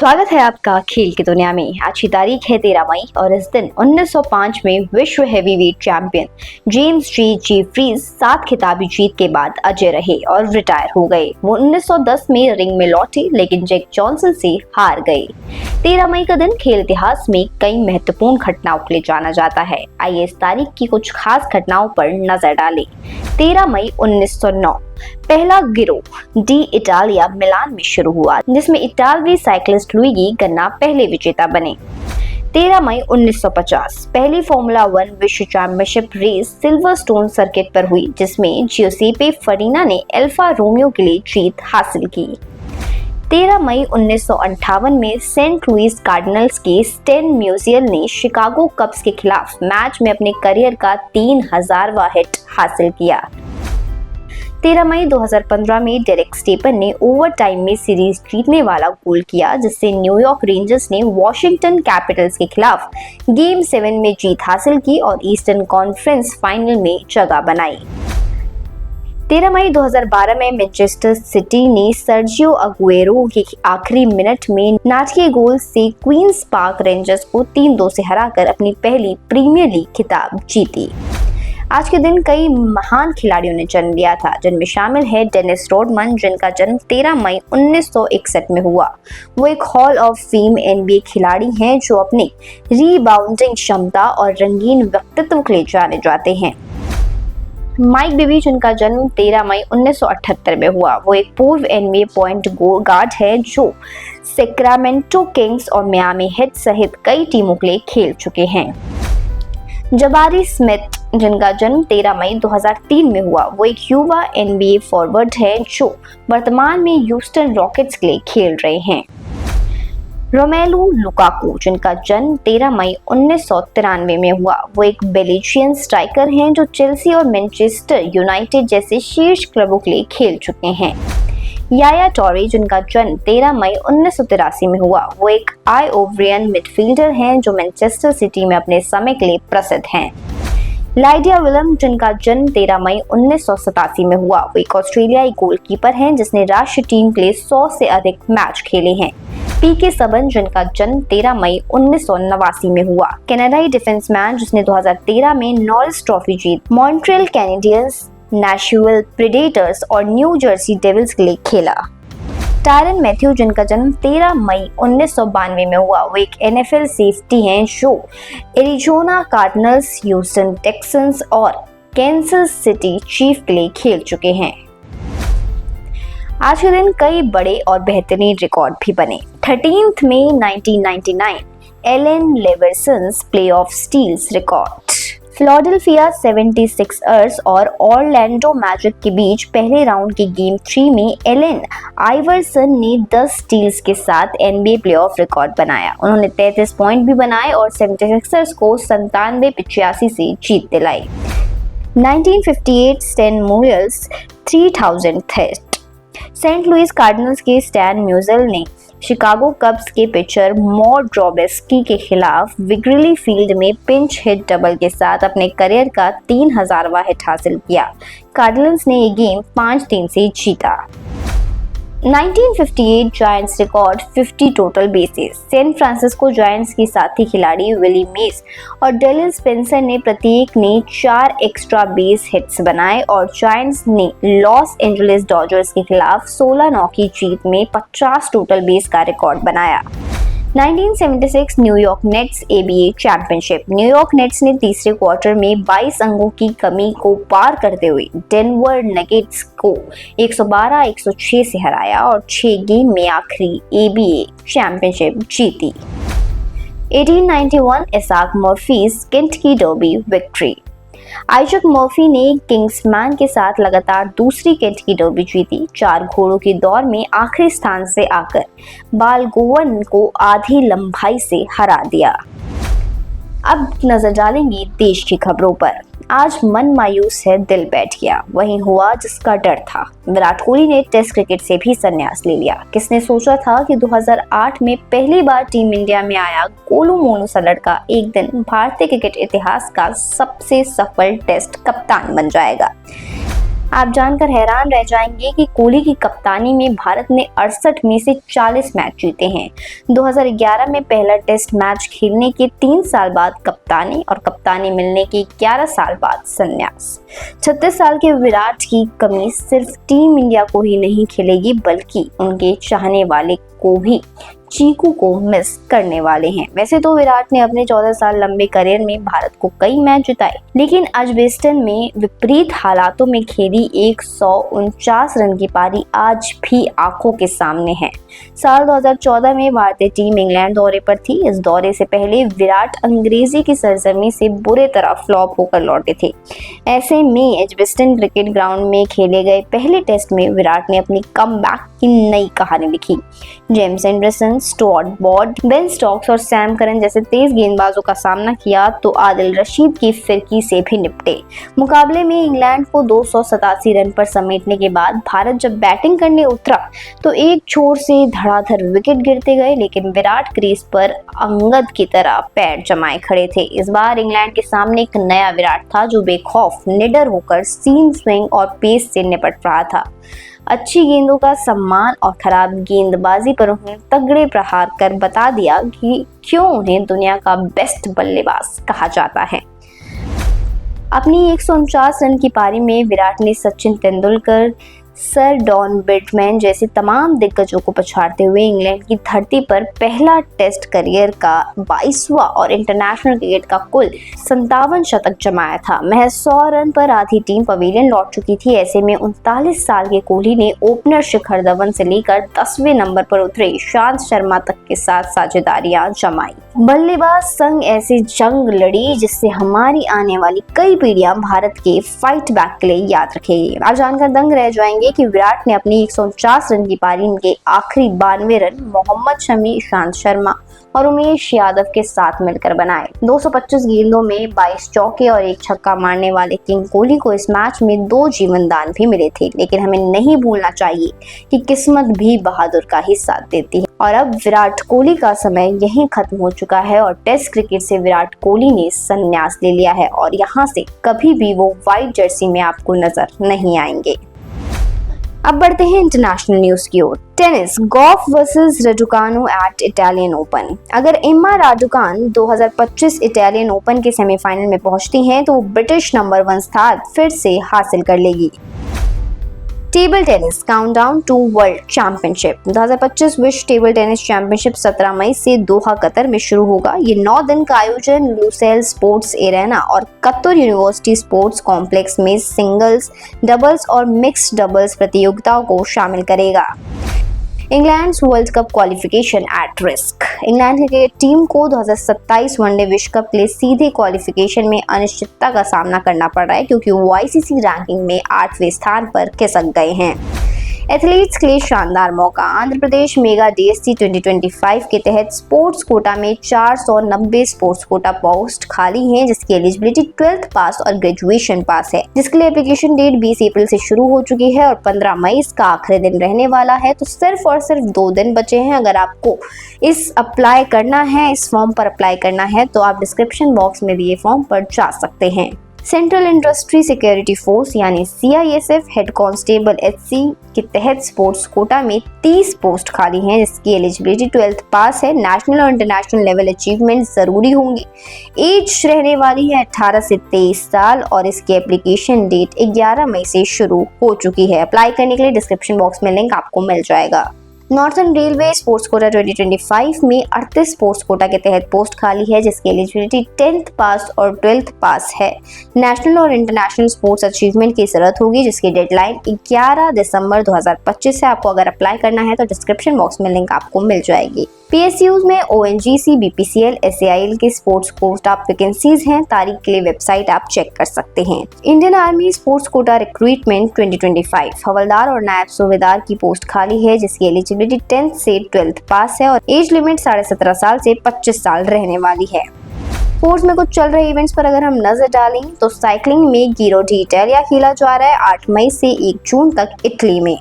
स्वागत है आपका खेल की दुनिया में। आज की तारीख है 13 मई और इस दिन 1905 में विश्व हैवीवेट चैंपियन जेम्स जेफरीज 7 खिताबी जीत के बाद अजय रहे और रिटायर हो गए। वो 1910 में रिंग में लौटे लेकिन जैक जॉनसन से हार गए। 13 मई का दिन खेल इतिहास में कई महत्वपूर्ण घटनाओं के लिए जाना जाता है। आइए इस तारीख की कुछ खास घटनाओं पर नजर डालें। 13 मई 1909 पहला गिरोह डी इटालिया मिलान में शुरू हुआ, जिसमें इटालवी साइक्लिस्ट लुइगी गन्ना पहले विजेता बने। 13 मई 1950 पहली फॉर्मूला 1 विश्व चैंपियनशिप रेस सिल्वरस्टोन सर्किट पर हुई, जिसमें जियोसेपे फरीना ने अल्फा रोमियो के लिए जीत हासिल की। 13 मई 1958 में सेंट लुइस कार्डिनल्स के स्टेन म्यूजियल ने शिकागो कब्स के खिलाफ मैच में अपने करियर का 3000वां हिट हासिल किया। 13 मई 2015 में डेरेक स्टेपन ने ओवरटाइम में सीरीज जीतने वाला गोल किया, जिससे न्यूयॉर्क रेंजर्स ने वॉशिंगटन कैपिटल्स के खिलाफ गेम 7 में जीत हासिल की और ईस्टर्न कॉन्फ्रेंस फाइनल में जगह बनाई। 13 मई 2012 में मैनचेस्टर सिटी ने सर्जियो अगुएरो के आखिरी मिनट में नाटकीय गोल से क्वींस पार्क रेंजर्स को 3-2 से हराकर अपनी पहली प्रीमियर लीग खिताब जीती। आज के दिन कई महान खिलाड़ियों ने जन्म लिया था, जिनमें शामिल है डेनिस रोडमन, जिनका जन्म 13 मई 1961 में हुआ। वो एक हॉल ऑफ फेम NBA खिलाड़ी हैं जो अपने रीबाउंडिंग क्षमता और रंगीन व्यक्तित्व के लिए जाने जाते हैं। माइक बीबी, जिनका जन्म 13 मई 1978 में हुआ, वो एक पूर्व NBA पॉइंट गार्ड है जो सैक्रामेंटो किंग्स और मियामी हीट सहित कई टीमों के लिए खेल चुके हैं। जबारी स्मिथ, जिनका जन्म 13 मई 2003 में हुआ, वो एक युवा NBA फॉरवर्ड है जो वर्तमान में ह्यूस्टन रॉकेट्स के लिए खेल रहे हैं। रोमेलू लुकाकू, जिनका जन्म 13 मई 1993 में हुआ, वो एक बेल्जियन स्ट्राइकर हैं जो चेल्सी और मैनचेस्टर यूनाइटेड जैसे शीर्ष क्लबों के लिए खेल चुके हैं। याया टोरे, जिनका जन्म 13 मई 1983 में हुआ, वो एक आइवोरियन मिडफील्डर हैं जो मैनचेस्टर सिटी में अपने समय के लिए प्रसिद्ध हैं। लाइडिया विलियम, जिनका जन्म 13 मई 1987 में हुआ, वो एक ऑस्ट्रेलियाई गोलकीपर हैं जिसने राष्ट्रीय टीम के लिए 100 से अधिक मैच खेले हैं। पीके सबन, जिनका जन्म 13 मई 1989 में हुआ, कनाडाई डिफेंसमैन जिसने 2013 में नॉरिस ट्रॉफी जीत मॉन्ट्रियल कैनेडियंस, नैशविल प्रेडेटर्स और न्यू जर्सी डेविल्स के लिए खेला। टायरन मैथ्यू, जिनका जन्म 13 मई 1992 में हुआ, वो एक NFL सेफ्टी हैं जो एरिजोना कार्डिनल्स, ह्यूस्टन टेक्संस और कैंसस सिटी चीफ के लिए खेल चुके हैं। आज के दिन कई बड़े और बेहतरीन रिकॉर्ड भी बने। 13 मई 1999 Allen Iverson's playoff steals record. Philadelphia 76ers और ऑरलैंडो मैजिक के बीच पहले राउंड की गेम 3 में एलन आइवरसन ने 10 स्टील्स के साथ NBA प्लेऑफ रिकॉर्ड बनाया। उन्होंने 33 पॉइंट भी बनाए और 76ers को 97-85 से जीत दिलाई। 1958 Stan Musial's 3000 test. Saint Louis Cardinals के स्टैन म्यूजियल ने शिकागो कब्स के पिचर मॉ ड्रॉबेस्की के खिलाफ विग्रेली फील्ड में पिंच हिट डबल के साथ अपने करियर का 3000वां हिट हासिल किया। कार्डिनल्स ने ये गेम 5-3 से जीता। 1958 Giants record 50 total bases. San Francisco Giants की साथी खिलाड़ी विली मेस और डेलिन स्पेंसर ने प्रत्येक ने 4 एक्स्ट्रा बेस हिट्स बनाए और जायंट्स ने लॉस एंजलिस डॉजर्स के खिलाफ 16-9 की जीत में 50 टोटल बेस का रिकॉर्ड बनाया। 1976 New York nets ABA championship. New York nets ने तीसरे क्वार्टर में 22 अंकों की कमी को पार करते हुए डेनवर नगेट्स को 112-106 से हराया और 6 गेम में आखिरी ABA चैंपियनशिप जीती। 1891 Isaac Murphy's Kentucky Derby victory. Isaac Murphy ने किंग्समैन के साथ लगातार दूसरी केंटकी डर्बी जीती। 4 घोड़ों की दौड़ में आखिरी स्थान से आकर बालगोवन को आधी लंबाई से हरा दिया। अब नजर डालेंगे देश की खबरों पर। आज मन मायूस है, दिल बैठ गया, वही हुआ जिसका डर था। विराट कोहली ने टेस्ट क्रिकेट से भी संन्यास ले लिया। किसने सोचा था कि 2008 में पहली बार टीम इंडिया में आया गोलू मोनू सा लड़का एक दिन भारतीय क्रिकेट इतिहास का सबसे सफल टेस्ट कप्तान बन जाएगा। आप जानकर हैरान रह जाएंगे कि कोहली की कप्तानी में भारत ने 68 में से 40 मैच जीते हैं। 2011 में पहला टेस्ट मैच खेलने के 3 साल बाद कप्तानी मिलने के 11 साल बाद संन्यास। 36 साल के विराट की कमी सिर्फ टीम इंडिया को ही नहीं खिलेगी बल्कि उनके चाहने वाले को भी चीकू को मिस करने वाले हैं। वैसे तो विराट ने अपने 14 साल लंबे करियर में भारत को कई मैच जिताए, लेकिन एजबेस्टन में विपरीत हालातों में खेली 149 रन की पारी आज भी आंखों के सामने है। साल 2014 में भारतीय टीम इंग्लैंड दौरे पर थी। इस दौरे से पहले विराट अंग्रेजी की सरजमी से बुरे तरह फ्लॉप होकर लौटे थे। ऐसे में एजबेस्टन क्रिकेट ग्राउंड में खेले गए पहले टेस्ट में विराट ने अपनी कमबैक की नई कहानी लिखी। James Anderson, Stuart Broad, Ben Stokes और सैम करन जैसे तेज गेंदबाजों का सामना किया तो आदिल रशीद की फिरकी से भी निपटे। मुकाबले में इंग्लैंड को 287 रन पर समेटने के बाद भारत जब बैटिंग करने उतरा तो एक छोर से धड़ाधड़ विकेट गिरते गए, लेकिन विराट क्रीज पर अंगद की तरह पैर जमाए खड़े थे। इस बार इंग्लैंड के सामने एक नया विराट था जो बेखौफ निडर होकर सीम स्विंग और पेस से निपट रहा था। अच्छी गेंदों का सम्मान और खराब गेंदबाजी पर उन्हें तगड़े प्रहार कर बता दिया कि क्यों उन्हें दुनिया का बेस्ट बल्लेबाज कहा जाता है। अपनी 149 रन की पारी में विराट ने Sachin Tendulkar, sir Don Bradman जैसे तमाम दिग्गजों को पछाड़ते हुए इंग्लैंड की धरती पर पहला टेस्ट करियर का 22वां और इंटरनेशनल क्रिकेट का कुल 57 शतक जमाया था। महज 100 रन पर आधी टीम पवेलियन लौट चुकी थी। ऐसे में 39 साल के कोहली ने ओपनर शिखर धवन से लेकर 10वें नंबर पर उतरे ईशांत शर्मा तक के साथ साझेदारियां जमाई। बल्लेबाज संग ऐसी जंग लड़ी जिससे हमारी आने वाली कई पीढ़ियां भारत के फाइट बैक के लिए याद रखेगी। आप जानकर दंग रह जाएंगे कि विराट ने अपनी 149 रन की पारी के आखिरी 92 रन मोहम्मद शमी, ईशांत शर्मा और उमेश यादव के साथ मिलकर बनाए। 225 गेंदों में 22 चौके और 1 छक्का मारने वाले किंग कोहली को इस मैच में 2 जीवन दान भी मिले थे, लेकिन हमें नहीं भूलना चाहिए कि किस्मत भी बहादुर का ही साथ देती है। और अब विराट कोहली का समय यहीं खत्म हो चुका है और टेस्ट क्रिकेट से विराट कोहली ने संन्यास ले लिया है और यहाँ से कभी भी वो व्हाइट जर्सी में आपको नजर नहीं आएंगे। अब बढ़ते हैं इंटरनेशनल न्यूज की ओर। Tennis, Gauff versus Raducanu at Italian Open. अगर एम्मा राडुकान 2025 इटालियन ओपन के सेमीफाइनल में पहुंचती हैं तो वो ब्रिटिश नंबर 1 स्थान फिर से हासिल कर लेगी। Table tennis, countdown to world championship. 2025 विश्व टेबल टेनिस चैंपियनशिप 17 मई से दोहा कतर में शुरू होगा। ये 9 दिन का आयोजन लुसेल स्पोर्ट्स एरेना और कतर यूनिवर्सिटी स्पोर्ट्स कॉम्प्लेक्स में सिंगल्स, डबल्स और मिक्स्ड डबल्स प्रतियोगिताओं को शामिल करेगा। England world cup qualification at risk. England cricket team को 2027 वनडे विश्व कप के लिए सीधे क्वालिफिकेशन में अनिश्चितता का सामना करना पड़ रहा है क्योंकि वो आईसीसी रैंकिंग में 8वें स्थान पर खिसक गए हैं। एथलीट्स के लिए शानदार मौका। आंध्र प्रदेश मेगा डीएससी 2025 के तहत स्पोर्ट्स कोटा में 490 स्पोर्ट्स कोटा पोस्ट खाली हैं, जिसकी एलिजिबिलिटी 12th पास और ग्रेजुएशन पास है, जिसके लिए एप्लीकेशन डेट 20 अप्रैल से शुरू हो चुकी है और 15 मई इसका आखिरी दिन रहने वाला है। तो सिर्फ और सिर्फ 2 दिन बचे हैं। अगर आपको इस फॉर्म पर अप्लाई करना है तो आप डिस्क्रिप्शन बॉक्स में दिए फॉर्म पर जा सकते हैं। सेंट्रल इंडस्ट्री सिक्योरिटी फोर्स यानी CISF हेड कांस्टेबल HC के तहत स्पोर्ट्स कोटा में 30 पोस्ट खाली हैं, जिसकी एलिजिबिलिटी 12th पास है। नेशनल और इंटरनेशनल लेवल अचीवमेंट जरूरी होंगी। एज रहने वाली है 18 से 23 साल और इसकी एप्लीकेशन डेट 11 मई से शुरू हो चुकी है। अप्लाई करने के लिए डिस्क्रिप्शन बॉक्स में लिंक आपको मिल जाएगा। नॉर्थर्न रेलवे स्पोर्ट्स कोटा 2025 में 38 स्पोर्ट्स कोटा के तहत पोस्ट खाली है, जिसकी एलिजिबिलिटी 10th पास और 12th पास है। नेशनल और इंटरनेशनल स्पोर्ट्स अचीवमेंट की जरूरत होगी, जिसकी डेडलाइन 11 दिसंबर 2025 है। आपको अगर अप्लाई करना है तो डिस्क्रिप्शन बॉक्स में लिंक आपको मिल जाएगी। PSUs में ONGC, BPCL, SAIL के स्पोर्ट्स कोटा वैकेंसीज हैं। तारीख के लिए वेबसाइट आप चेक कर सकते हैं। Indian army sports quota recruitment 2025 हवलदार और नायब सूबेदार की पोस्ट खाली है, जिसकी एलिजिबिलिटी 10th से 12th पास है और एज लिमिट 17.5 साल से 25 साल रहने वाली है। स्पोर्ट्स में कुछ चल रहे इवेंट्स पर अगर हम नजर डालें तो साइकिलिंग में गिरो d'Italia खेला जा रहा है 8 मई से 1 जून तक इटली में।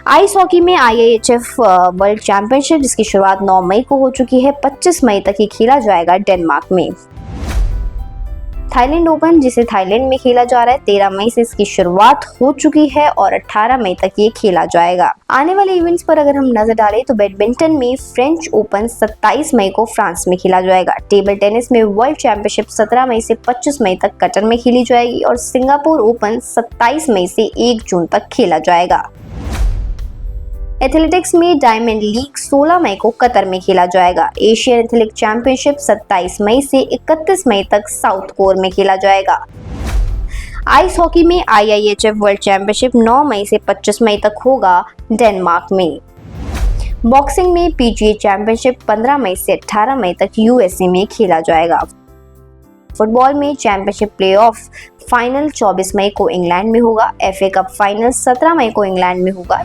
आइस हॉकी में IIHF वर्ल्ड चैंपियनशिप, जिसकी शुरुआत 9 मई को हो चुकी है, 25 मई तक ही खेला जाएगा डेनमार्क में। थाईलैंड ओपन, जिसे थाईलैंड में खेला जा रहा है, 13 मई से इसकी शुरुआत हो चुकी है और 18 मई तक ये खेला जाएगा। आने वाले इवेंट्स पर अगर हम नजर डालें तो बैडमिंटन में फ्रेंच ओपन 27 मई को फ्रांस में खेला जाएगा। टेबल टेनिस में वर्ल्ड चैंपियनशिप 17 मई से 25 मई तक कतर में खेली जाएगी और सिंगापुर ओपन 27 मई से 1 जून तक खेला जाएगा। एथलेटिक्स में डायमंड लीग 16 मई को कतर में खेला जाएगा। एशियन एथलेटिक चैंपियनशिप 27 मई से 31 मई तक साउथ कोर में खेला जाएगा। आइस हॉकी में IIHF वर्ल्ड चैंपियनशिप 9 मई से 25 मई तक होगा डेनमार्क में। बॉक्सिंग में PGA चैंपियनशिप 15 मई से 18 मई तक USA में खेला जाएगा। फुटबॉल में चैंपियनशिप प्लेऑफ फाइनल 24 मई को इंग्लैंड में होगा। FA कप फाइनल 17 मई को इंग्लैंड में होगा।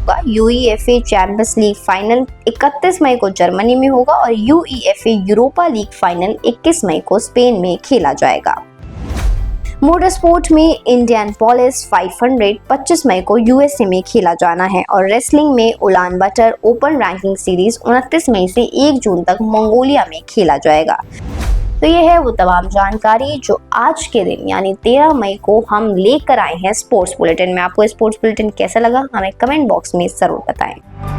UEFA चैंपियंस लीग फाइनल 31 मई को जर्मनी में होगा और UEFA यूरोपा लीग फाइनल 21 मई को स्पेन में खेला जाएगा। मोटर स्पोर्ट में इंडियन पोलिस 500 25 मई को USA में खेला जाना है और रेसलिंग में Ulan butter open ranking series 29 मई से 1 जून तक मंगोलिया में खेला जाएगा। तो ये है वो तमाम जानकारी जो आज के दिन यानी 13 मई को हम लेकर आए हैं स्पोर्ट्स बुलेटिन में। आपको स्पोर्ट्स बुलेटिन कैसा लगा हमें कमेंट बॉक्स में जरूर बताएं।